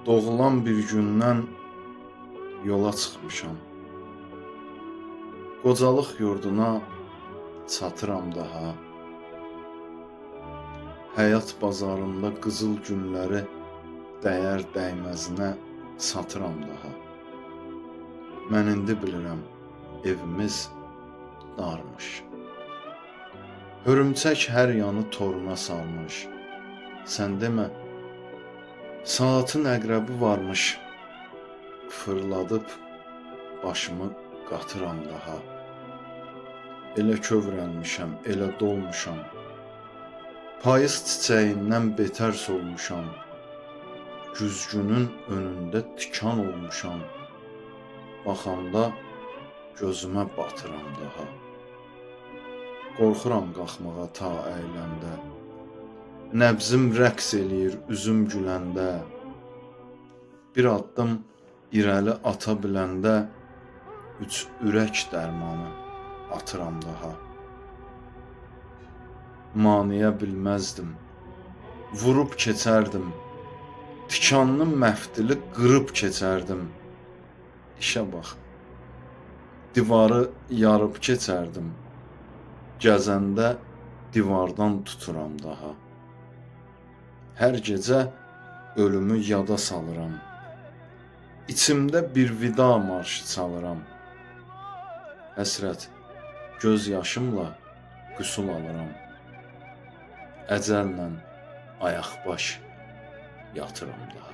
Doğulan bir gündən yola çıxmışam. Qocalıq yurduna çatıram daha. Həyat bazarında qızıl günləri dəyər dəyməzinə satıram daha. Mən indi bilirəm, evimiz darmış. Hörümçək hər yanı toruna salmış. Sən demə, saatın əqrəbi varmış. Fırladıb başımı qatıram daha. Elə kövrəlmişəm, elə dolmuşam. Payız çiçəyindən betər solmuşam. Güzgünün önündə tikan olmuşam. Baxanda gözümə batıram daha. Qorxuram qalxmağa ta əyləndə. Nəbzim rəqs eləyir üzüm güləndə. Bir addım irəli ata biləndə üç ürək dərmanı atıram daha. Maniyə bilməzdim, vurub keçərdim. Tikanlı məftili qırıb keçərdim. İşə bax, divarı yarıb keçərdim. Gəzəndə divardan tuturam daha. Hər gecə ölümü yada salıram. İçimdə bir vida marşı çalıram. Həsrət, göz yaşımla qüsul alıram. Əcəllə ayaq baş yatıram daha.